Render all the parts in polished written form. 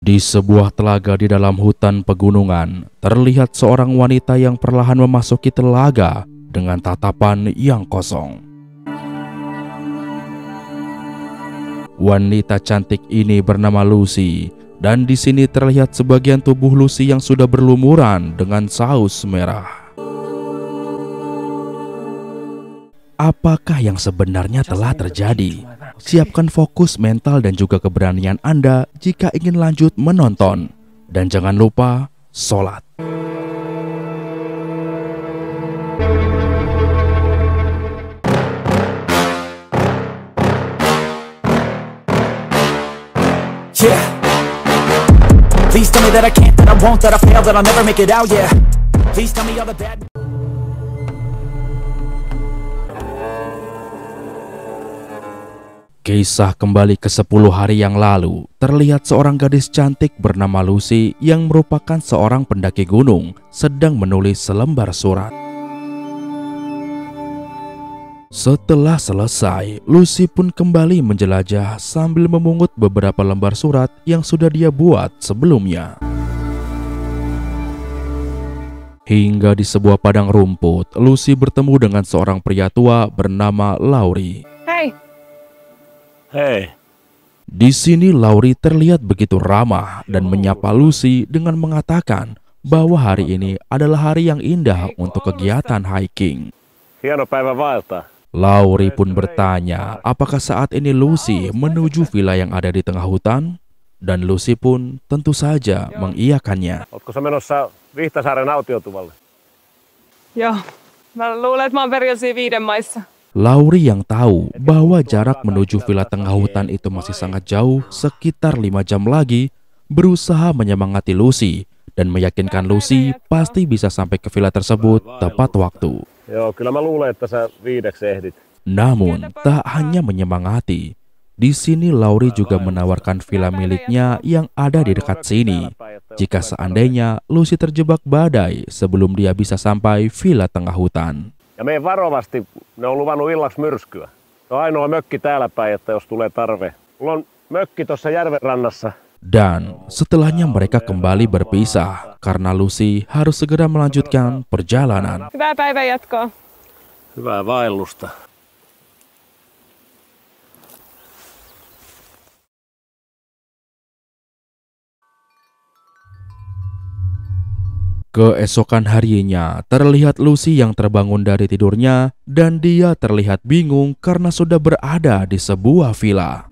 Di sebuah telaga di dalam hutan pegunungan, terlihat seorang wanita yang perlahan memasuki telaga dengan tatapan yang kosong. Wanita cantik ini bernama Lucy, dan di sini terlihat sebagian tubuh Lucy yang sudah berlumuran dengan saus merah. Apakah yang sebenarnya telah terjadi? Siapkan fokus mental dan juga keberanian Anda jika ingin lanjut menonton. Dan jangan lupa sholat. Yeah. Please tell me that I can't, that I won't, that I fail, that I'll never make it out, yeah. Please tell me all the bad. Kisah kembali ke 10 hari yang lalu, terlihat seorang gadis cantik bernama Lucy yang merupakan seorang pendaki gunung sedang menulis selembar surat. Setelah selesai, Lucy pun kembali menjelajah sambil memungut beberapa lembar surat yang sudah dia buat sebelumnya. Hingga di sebuah padang rumput, Lucy bertemu dengan seorang pria tua bernama Laurie. Hei. Di sini Laurie terlihat begitu ramah dan menyapa Lucy dengan mengatakan bahwa hari ini adalah hari yang indah untuk kegiatan hiking. Hieno päivä vaeltaa. Laurie pun bertanya apakah saat ini Lucy menuju villa yang ada di tengah hutan, dan Lucy pun tentu saja mengiyakannya. Ootko sä menossa Vihtasaaren autiotuvalle? Joo, mä luulen, että mä oon perjantai 5 maissa. Laurie yang tahu bahwa jarak menuju villa tengah hutan itu masih sangat jauh, sekitar 5 jam lagi, berusaha menyemangati Lucy dan meyakinkan Lucy pasti bisa sampai ke villa tersebut tepat waktu. Joo, kyllä mä luulen, että sä 5 ehdit. Namun, tak hanya menyemangati. Di sini Laurie juga menawarkan villa miliknya yang ada di dekat sini. Jika seandainya Lucy terjebak badai sebelum dia bisa sampai villa tengah hutan. Ja mene varovasti, ne on luvannut illaksi myrskyä. Se on ainoa mökki täällä päin, että jos tulee tarve. Mulla on mökki tuossa järven rannassa. Dan setelahnya mereka kembali berpisah karena Lucy harus segera melanjutkan perjalanan. Hyvää päivän jatkoa. Hyvää vaellusta. Keesokan harinya, terlihat Lucy yang terbangun dari tidurnya dan dia terlihat bingung karena sudah berada di sebuah villa.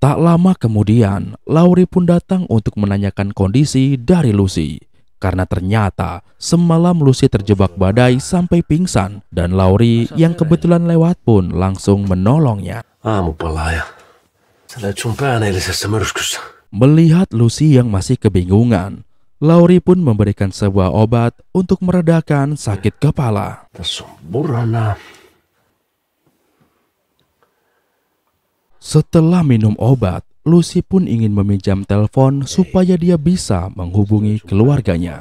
Tak lama kemudian, Laurie pun datang untuk menanyakan kondisi dari Lucy. Karena ternyata semalam Lucy terjebak badai sampai pingsan dan Laurie yang kebetulan lewat pun langsung menolongnya. Aamupalaaja. Sä löit sun pään eilisessä myrskyssä. Melihat Lucy yang masih kebingungan, Laurie pun memberikan sebuah obat untuk meredakan sakit kepala. Tässä on burana. Setelah minum obat, Lucy pun ingin meminjam telepon supaya dia bisa menghubungi keluarganya.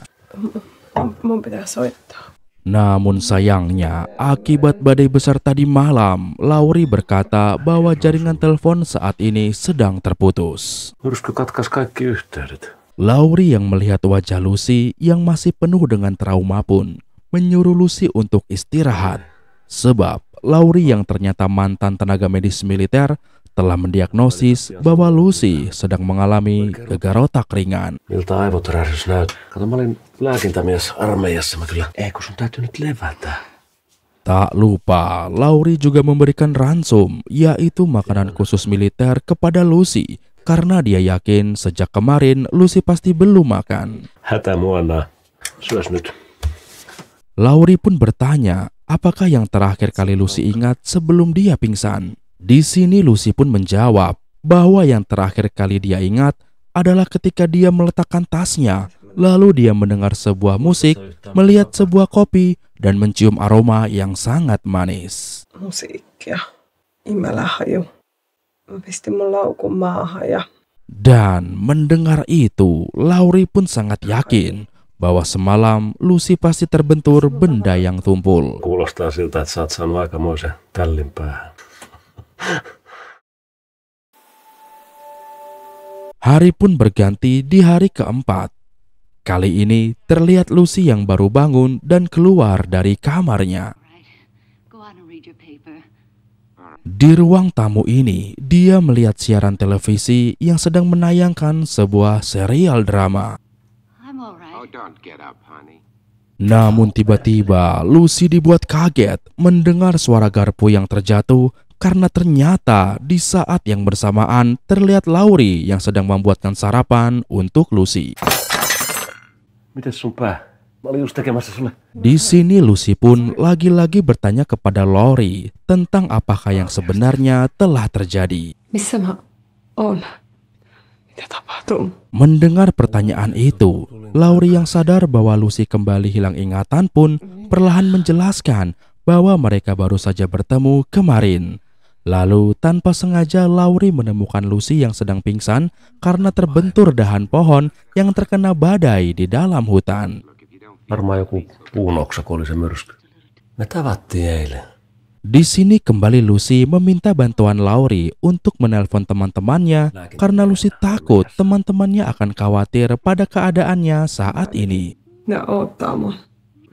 Mun pitää soittaa. Namun sayangnya, akibat badai besar tadi malam, Laurie berkata bahwa jaringan telepon saat ini sedang terputus. Myrsky katkas kaikki yhteydet. Laurie yang melihat wajah Lucy yang masih penuh dengan trauma pun menyuruh Lucy untuk istirahat. Sebab Laurie yang ternyata mantan tenaga medis militer telah mendiagnosis bahwa Lucy sedang mengalami gegar otak ringan. Miltä aivotärähdys näyt? Kato, mä olin lääkintämies armeijassa. Mä kyllä, kun sun täytyy nyt levätä. Tak lupa, Laurie juga memberikan ransom, yaitu makanan khusus militer kepada Lucy. Karena dia yakin sejak kemarin Lucy pasti belum makan. Hätämuona. Syös nyt. Laurie pun bertanya, apakah yang terakhir kali Lucy ingat sebelum dia pingsan? Di sini Lucy pun menjawab bahwa yang terakhir kali dia ingat adalah ketika dia meletakkan tasnya, lalu dia mendengar sebuah musik, melihat sebuah kopi, dan mencium aroma yang sangat manis. Musiikkia. Imelahaju. Mä pistin mun laukun maahan ja... Dan mendengar itu, Laurie pun sangat yakin bahwa semalam Lucy pasti terbentur benda yang tumpul. Kuulostaa siltä, että sä oot saanut aikamoisen tällin päähän. Hari pun berganti di hari keempat. Kali ini terlihat Lucy yang baru bangun dan keluar dari kamarnya. Go on and read your paper. Di ruang tamu ini, dia melihat siaran televisi yang sedang menayangkan sebuah serial drama. I'm all right. Don't get up, honey. Namun tiba-tiba Lucy dibuat kaget mendengar suara garpu yang terjatuh karena ternyata di saat yang bersamaan terlihat Laurie yang sedang membuatkan sarapan untuk Lucy. Mites sun pää? Mä olin just tekemässä sulle. Di sini Lucy pun lagi-lagi bertanya kepada Laurie tentang apakah yang sebenarnya telah terjadi. Missä mä oon? Mitä tapahtuu? Mendengar pertanyaan itu, Laurie yang sadar bahwa Lucy kembali hilang ingatan pun perlahan menjelaskan bahwa mereka baru saja bertemu kemarin. Lalu tanpa sengaja Laurie menemukan Lucy yang sedang pingsan karena terbentur dahan pohon yang terkena badai di dalam hutan. Varmaan joku puunoksa, kun oli se myrsky. Me tavattiin eilen. Di sini kembali Lucy meminta bantuan Laurie untuk menelpon teman-temannya karena Lucy takut teman-temannya akan khawatir pada keadaannya saat ini. Ne odottaa mua.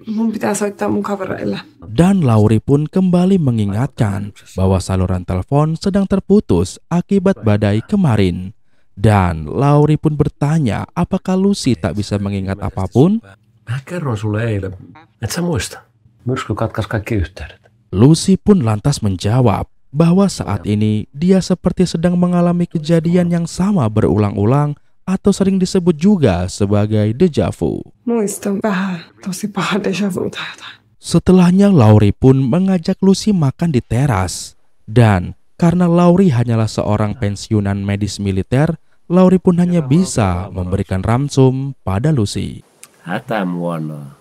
Mun pitää soittaa mun kavereille. Dan Laurie pun kembali mengingatkan bahwa saluran telepon sedang terputus akibat badai kemarin. Dan Laurie pun bertanya apakah Lucy tak bisa mengingat apapun. Mä kerroin sulle eilen. Et sä muista? Myrsky katkas kaikki yhteydet. Lucy pun lantas menjawab bahwa saat ini dia seperti sedang mengalami kejadian yang sama berulang-ulang atau sering disebut juga sebagai déjà vu. Muistan vähän tosi paha déjà vu tai jotain. Setelahnya Laurie pun mengajak Lucy makan di teras. Dan karena Laurie hanyalah seorang pensiunan medis militer, Laurie pun hanya bisa memberikan ramsum pada Lucy. Hätämuona.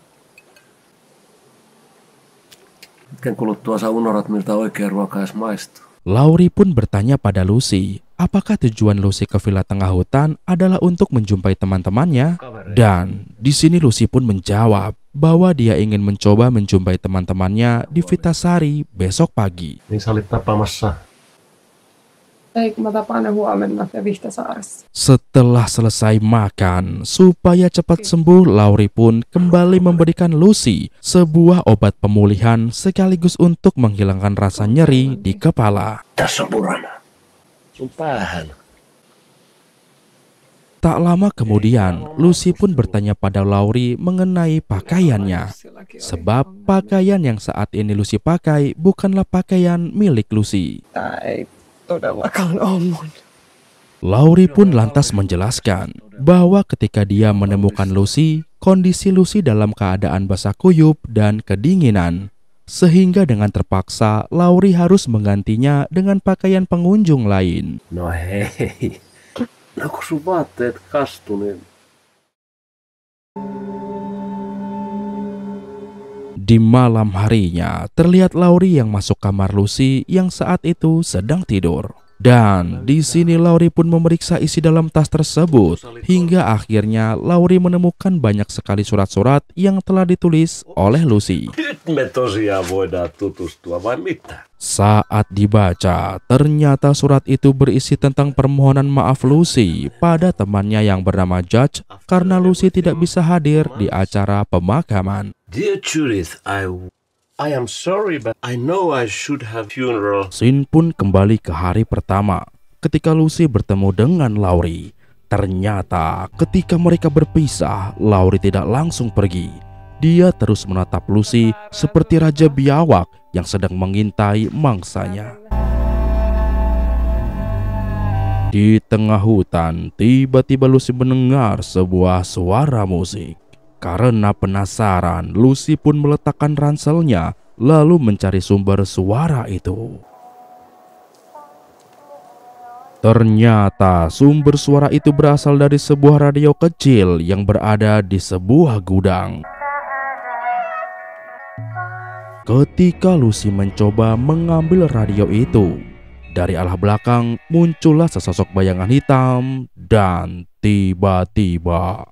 Hetken kuluttua sä unohdat, miltä oikea ruoka edes maistuu. Laurie pun bertanya pada Lucy, apakah tujuan Lucy ke villa tengah hutan adalah untuk menjumpai teman-temannya? Dan di sini Lucy pun menjawab bahwa dia ingin mencoba menjumpai teman-temannya di Vitasari besok pagi. Niin sä olit tapaamassa. Ei, kun mä tapaan ne huomenna ja Vihtasaaressa. Setelah selesai makan, supaya cepat sembuh, Laurie pun kembali memberikan Lucy sebuah obat pemulihan sekaligus untuk menghilangkan rasa nyeri di kepala. Tässä on purana. Sun päähän. Tak lama kemudian, Lucy pun bertanya pada Laurie mengenai pakaiannya. Sebab pakaian yang saat ini Lucy pakai bukanlah pakaian milik Lucy. Tää ei todellakaan oo mun. Laurie pun lantas menjelaskan bahwa ketika dia menemukan Lucy, kondisi Lucy dalam keadaan basah kuyup dan kedinginan. Sehingga dengan terpaksa Laurie harus menggantinya dengan pakaian pengunjung lain. No hei. No kun sun vaatteet kastu, niin... Di malam harinya, terlihat Laurie yang masuk kamar Lucy yang saat itu sedang tidur. Dan di sini Laurie pun memeriksa isi dalam tas tersebut. Hingga akhirnya Laurie menemukan banyak sekali surat-surat yang telah ditulis oleh Lucy. Nyt me tosiaan voidaan tutustua, vai mitä? Saat dibaca, ternyata surat itu berisi tentang permohonan maaf Lucy pada temannya yang bernama Judge karena Lucy tidak bisa hadir di acara pemakaman. Dear Judith, I am sorry, but I know I should have funeral. Scene pun kembali ke hari pertama ketika Lucy bertemu dengan Laurie. Ternyata ketika mereka berpisah, Laurie tidak langsung pergi. Dia terus menatap Lucy seperti raja biawak yang sedang mengintai mangsanya. Di tengah hutan, tiba-tiba Lucy mendengar sebuah suara musik. Karena penasaran, Lucy pun meletakkan ranselnya lalu mencari sumber suara itu. Ternyata sumber suara itu berasal dari sebuah radio kecil yang berada di sebuah gudang. Ketika Lucy mencoba mengambil radio itu, dari arah belakang muncullah sesosok bayangan hitam dan tiba-tiba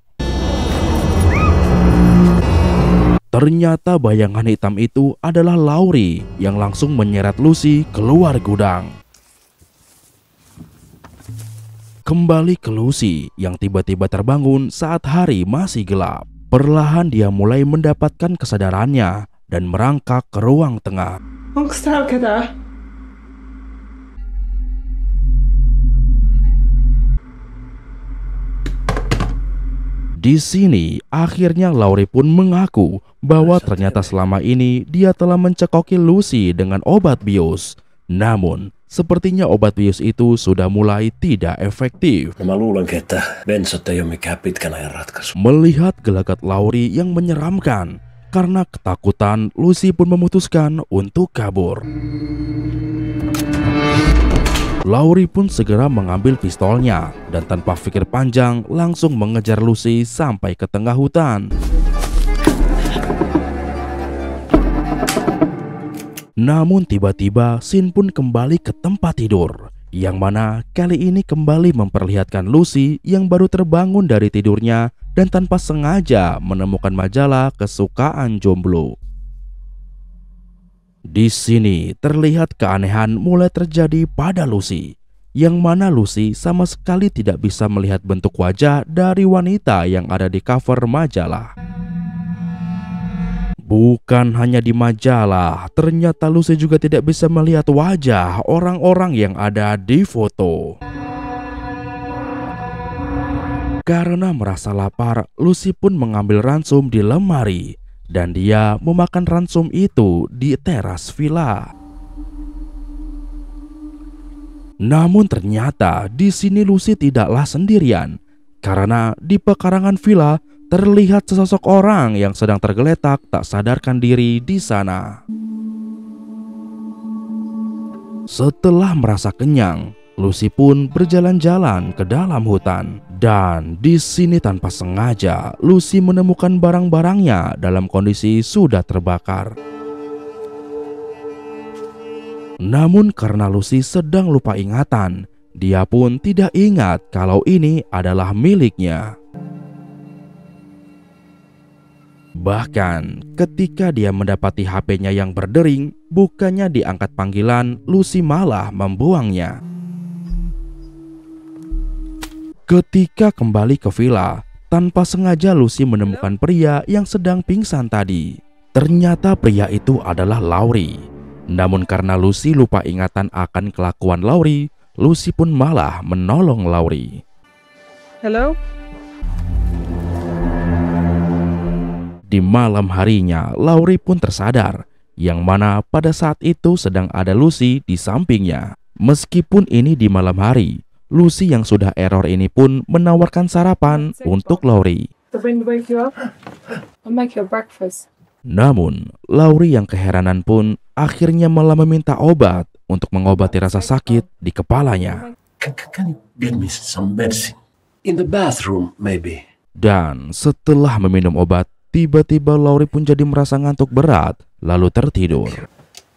ternyata bayangan hitam itu adalah Laurie yang langsung menyeret Lucy keluar gudang. Kembali ke Lucy yang tiba-tiba terbangun saat hari masih gelap. Perlahan dia mulai mendapatkan kesadarannya dan merangkak ke ruang tengah. Onks täällä ketään? Di sini, akhirnya Laurie pun mengaku bahwa ternyata selama ini dia telah mencekoki Lucy dengan obat bius. Namun, sepertinya obat bius itu sudah mulai tidak efektif. No mä luulenkin, että bensat ei ole mikään pitkän ajan ratkaisu. Melihat gelagat Laurie yang menyeramkan, karena ketakutan, Lucy pun memutuskan untuk kabur. Laurie pun segera mengambil pistolnya dan tanpa pikir panjang langsung mengejar Lucy sampai ke tengah hutan. Namun tiba-tiba Sin pun kembali ke tempat tidur, yang mana kali ini kembali memperlihatkan Lucy yang baru terbangun dari tidurnya dan tanpa sengaja menemukan majalah kesukaan jomblo. Di sini terlihat keanehan mulai terjadi pada Lucy, yang mana Lucy sama sekali tidak bisa melihat bentuk wajah dari wanita yang ada di cover majalah. Bukan hanya di majalah, ternyata Lucy juga tidak bisa melihat wajah orang-orang yang ada di foto. Karena merasa lapar, Lucy pun mengambil ransum di lemari dan dia memakan ransum itu di teras villa. Namun ternyata di sini Lucy tidaklah sendirian, karena di pekarangan villa terlihat sesosok orang yang sedang tergeletak tak sadarkan diri di sana. Setelah merasa kenyang, Lucy pun berjalan-jalan ke dalam hutan. Dan di sini tanpa sengaja Lucy menemukan barang-barangnya dalam kondisi sudah terbakar. Namun karena Lucy sedang lupa ingatan, dia pun tidak ingat kalau ini adalah miliknya. Bahkan ketika dia mendapati HP-nya yang berdering, bukannya diangkat panggilan, Lucy malah membuangnya. Ketika kembali ke villa, tanpa sengaja Lucy menemukan pria yang sedang pingsan tadi. Ternyata pria itu adalah Laurie. Namun karena Lucy lupa ingatan akan kelakuan Laurie, Lucy pun malah menolong Laurie. Hello? Di malam harinya, Laurie pun tersadar, yang mana pada saat itu sedang ada Lucy di sampingnya. Meskipun ini di malam hari, Lucy yang sudah error ini pun menawarkan sarapan untuk Laurie. The wind wake you up? I'll make you breakfast. Namun, Laurie yang keheranan pun akhirnya malah meminta obat untuk mengobati rasa sakit di kepalanya. Can you get me some medicine? In the bathroom, maybe. Dan setelah meminum obat, tiba-tiba Laurie pun jadi merasa ngantuk berat, lalu tertidur.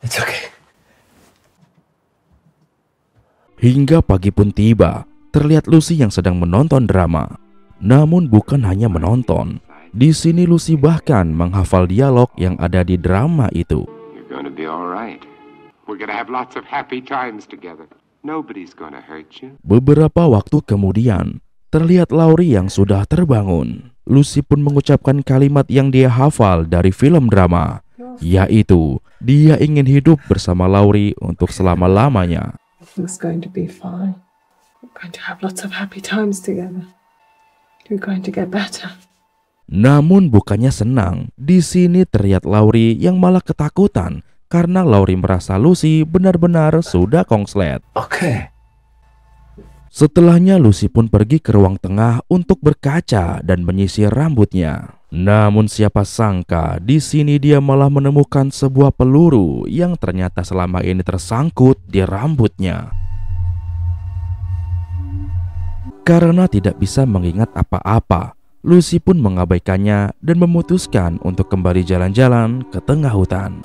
It's okay. Hingga pagi pun tiba, terlihat Lucy yang sedang menonton drama. Namun bukan hanya menonton. Di sini Lucy bahkan menghafal dialog yang ada di drama itu. You're gonna be all right. We're gonna have lots of happy times together. Nobody's gonna hurt you. Beberapa waktu kemudian, terlihat Laurie yang sudah terbangun. Lucy pun mengucapkan kalimat yang dia hafal dari film drama, yaitu dia ingin hidup bersama Laurie untuk selama-lamanya. Everything's going to be fine. We're going to have lots of happy times together. You're going to get better. Namun bukannya senang, di sini terlihat Laurie yang malah ketakutan karena Laurie merasa Lucy benar-benar sudah kongslet. Okay. Setelahnya Lucy pun pergi ke ruang tengah untuk berkaca dan menyisir rambutnya. Namun siapa sangka di sini dia malah menemukan sebuah peluru yang ternyata selama ini tersangkut di rambutnya. Karena tidak bisa mengingat apa-apa, Lucy pun mengabaikannya dan memutuskan untuk kembali jalan-jalan ke tengah hutan.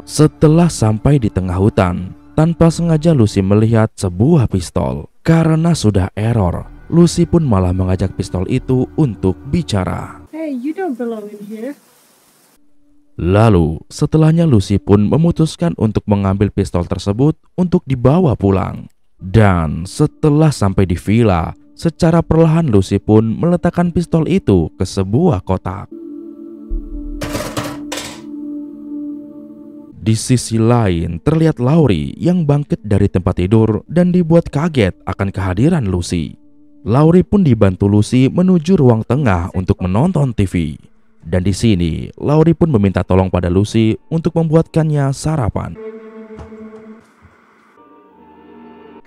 Setelah sampai di tengah hutan, tanpa sengaja Lucy melihat sebuah pistol. Karena sudah error, Lucy pun malah mengajak pistol itu untuk bicara. Hey, you don't belong in here. Lalu setelahnya Lucy pun memutuskan untuk mengambil pistol tersebut untuk dibawa pulang. Dan setelah sampai di villa, secara perlahan Lucy pun meletakkan pistol itu ke sebuah kotak. Di sisi lain terlihat Laurie yang bangkit dari tempat tidur dan dibuat kaget akan kehadiran Lucy. Laurie pun dibantu Lucy menuju ruang tengah untuk menonton TV. Dan di sini, Laurie pun meminta tolong pada Lucy untuk membuatkannya sarapan.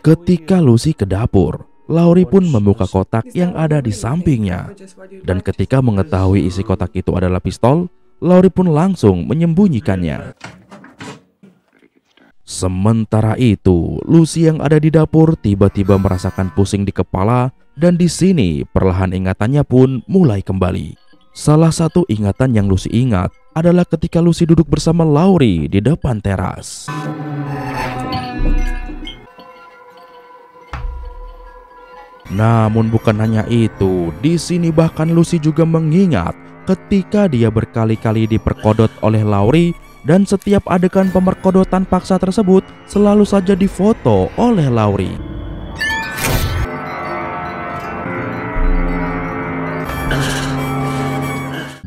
Ketika Lucy ke dapur, Laurie pun membuka kotak yang ada di sampingnya. Dan ketika mengetahui isi kotak itu adalah pistol, Laurie pun langsung menyembunyikannya. Sementara itu, Lucy yang ada di dapur tiba-tiba merasakan pusing di kepala dan di sini perlahan ingatannya pun mulai kembali. Salah satu ingatan yang Lucy ingat adalah ketika Lucy duduk bersama Laurie di depan teras. Namun bukan hanya itu, di sini bahkan Lucy juga mengingat ketika dia berkali-kali diperkodot oleh Laurie dan setiap adegan pemerkodotan paksa tersebut selalu saja difoto oleh Laurie.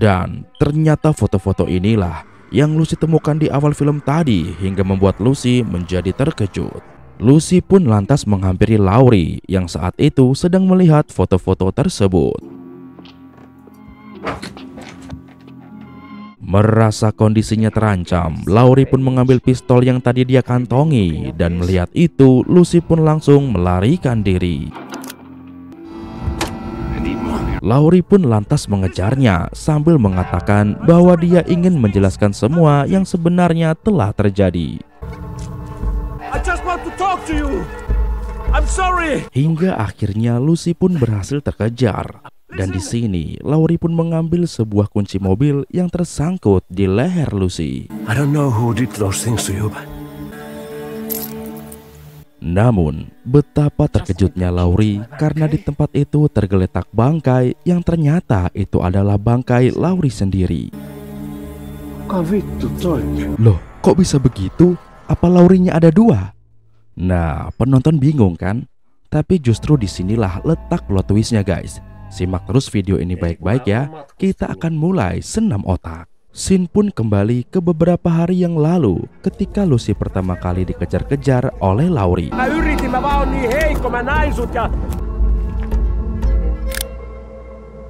Dan ternyata foto-foto inilah yang Lucy temukan di awal film tadi hingga membuat Lucy menjadi terkejut. Lucy pun lantas menghampiri Laurie yang saat itu sedang melihat foto-foto tersebut. Merasa kondisinya terancam, Laurie pun mengambil pistol yang tadi dia kantongi dan melihat itu Lucy pun langsung melarikan diri. Laurie pun lantas mengejarnya sambil mengatakan bahwa dia ingin menjelaskan semua yang sebenarnya telah terjadi. Hingga akhirnya Lucy pun berhasil terkejar. Dan di sini Laurie pun mengambil sebuah kunci mobil yang tersangkut di leher Lucy. I don't know who did those things to you, but... Namun, betapa terkejutnya Laurie karena di tempat itu tergeletak bangkai yang ternyata itu adalah bangkai Laurie sendiri. Loh, kok bisa begitu? Apa Laurie-nya ada dua? Nah, penonton bingung kan? Tapi justru disinilah letak plot twist-nya guys. Simak terus video ini baik-baik ya. Kita akan mulai senam otak. Scene pun kembali ke beberapa hari yang lalu ketika Lucy pertama kali dikejar-kejar oleh Laurie.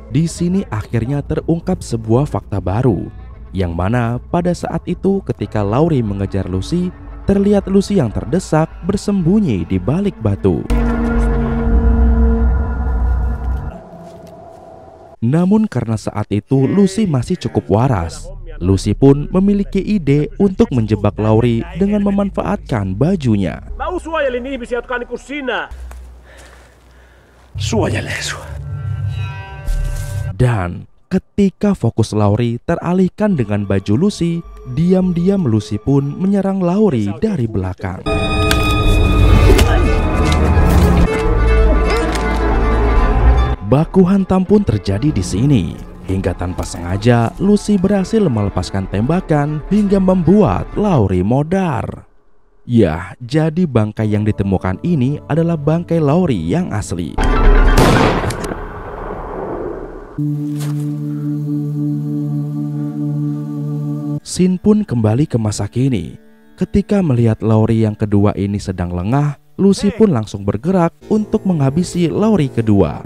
Di sini akhirnya terungkap sebuah fakta baru, yang mana pada saat itu ketika Laurie mengejar Lucy, terlihat Lucy yang terdesak bersembunyi di balik batu. Namun karena saat itu Lucy masih cukup waras, Lucy pun memiliki ide untuk menjebak Laurie dengan memanfaatkan bajunya. Dan ketika fokus Laurie teralihkan dengan baju Lucy, diam-diam Lucy pun menyerang Laurie dari belakang. Baku hantam pun terjadi di sini. Hingga tanpa sengaja, Lucy berhasil melepaskan tembakan hingga membuat Laurie modar. Ya, jadi bangkai yang ditemukan ini adalah bangkai Laurie yang asli. Scene pun kembali ke masa kini. Ketika melihat Laurie yang kedua ini sedang lengah, Lucy pun langsung bergerak untuk menghabisi Laurie kedua.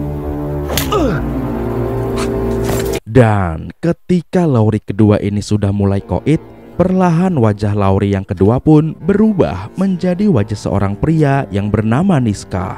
Dan ketika Laurie kedua ini sudah mulai koit, perlahan wajah Laurie yang kedua pun berubah menjadi wajah seorang pria yang bernama Niska.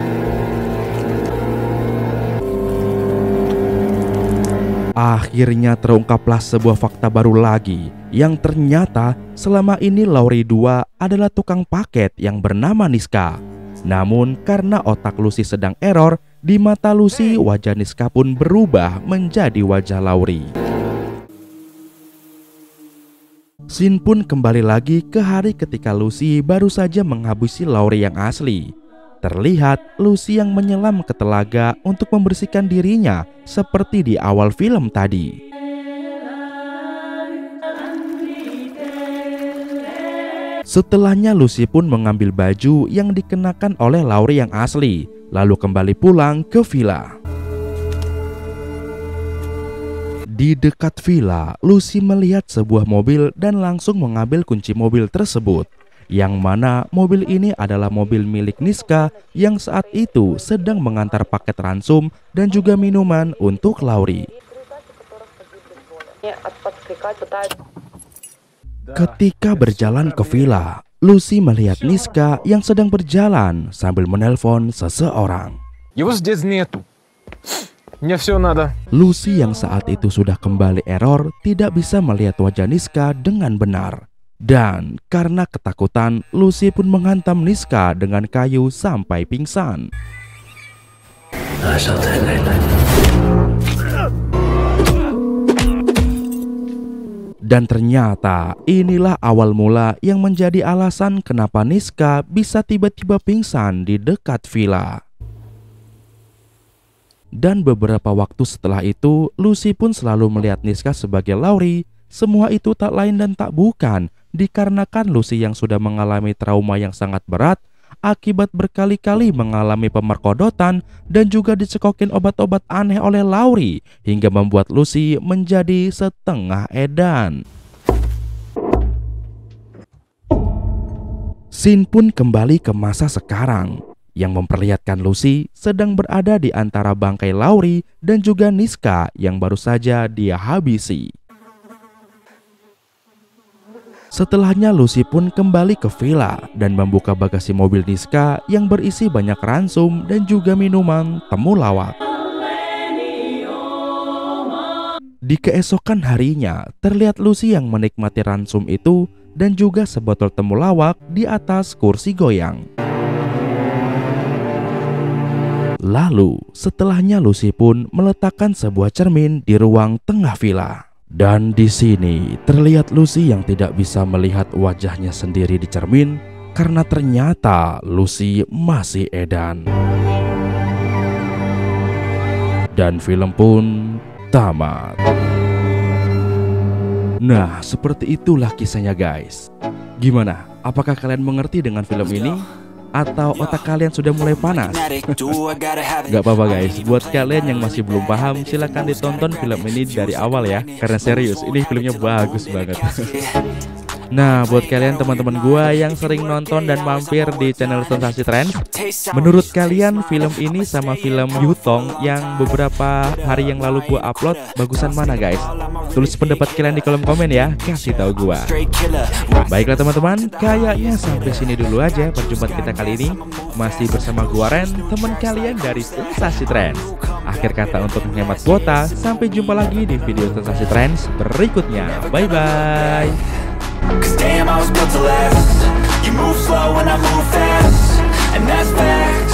Akhirnya terungkaplah sebuah fakta baru lagi, yang ternyata selama ini Laurie 2 adalah tukang paket yang bernama Niska. Namun karena otak Lucy sedang error, di mata Lucy wajah Niska pun berubah menjadi wajah Laurie. Scene pun kembali lagi ke hari ketika Lucy baru saja menghabisi Laurie yang asli. Terlihat Lucy yang menyelam ke telaga untuk membersihkan dirinya seperti di awal film tadi. Setelahnya Lucy pun mengambil baju yang dikenakan oleh Laurie yang asli, lalu kembali pulang ke villa. Di dekat villa, Lucy melihat sebuah mobil dan langsung mengambil kunci mobil tersebut. Yang mana mobil ini adalah mobil milik Niska yang saat itu sedang mengantar paket ransum dan juga minuman untuk Laurie. Ketika berjalan ke villa, Lucy melihat Niska yang sedang berjalan sambil menelpon seseorang. Lucy yang saat itu sudah kembali error tidak bisa melihat wajah Niska dengan benar. Dan karena ketakutan, Lucy pun menghantam Niska dengan kayu sampai pingsan. Dan ternyata inilah awal mula yang menjadi alasan kenapa Niska bisa tiba-tiba pingsan di dekat villa. Dan beberapa waktu setelah itu, Lucy pun selalu melihat Niska sebagai Laurie. Semua itu tak lain dan tak bukan dikarenakan Lucy yang sudah mengalami trauma yang sangat berat akibat berkali-kali mengalami pemerkodotan dan juga dicekokin obat-obat aneh oleh Laurie hingga membuat Lucy menjadi setengah edan. Scene pun kembali ke masa sekarang yang memperlihatkan Lucy sedang berada di antara bangkai Laurie dan juga Niska yang baru saja dia habisi. Setelahnya Lucy pun kembali ke villa dan membuka bagasi mobil Niska yang berisi banyak ransum dan juga minuman temulawak. Di keesokan harinya terlihat Lucy yang menikmati ransum itu dan juga sebotol temulawak di atas kursi goyang. Lalu setelahnya Lucy pun meletakkan sebuah cermin di ruang tengah villa. Dan di sini terlihat Lucy yang tidak bisa melihat wajahnya sendiri di cermin karena ternyata Lucy masih edan. Dan film pun tamat. Nah, seperti itulah kisahnya guys. Gimana? Apakah kalian mengerti dengan film ini? Atau otak kalian sudah mulai panas? Gak apa-apa guys, buat kalian yang masih belum paham, silahkan ditonton film ini dari awal ya. Karena serius, ini filmnya bagus banget. Nah, buat kalian teman-teman gua yang sering nonton dan mampir di channel Sensasi Trends, menurut kalian film ini sama film Yutong yang beberapa hari yang lalu gua upload, bagusan mana guys? Tulis pendapat kalian di kolom komen ya, kasih tahu gua. Baiklah teman-teman, kayaknya sampai sini dulu aja perjumpaan kita kali ini. Masih bersama gua Ren, teman kalian dari Sensasi Trends. Akhir kata untuk menghemat kuota, sampai jumpa lagi di video Sensasi Trends berikutnya. Bye bye. 'Cause damn, I was built to last. You move slow and I move fast, and that's fact.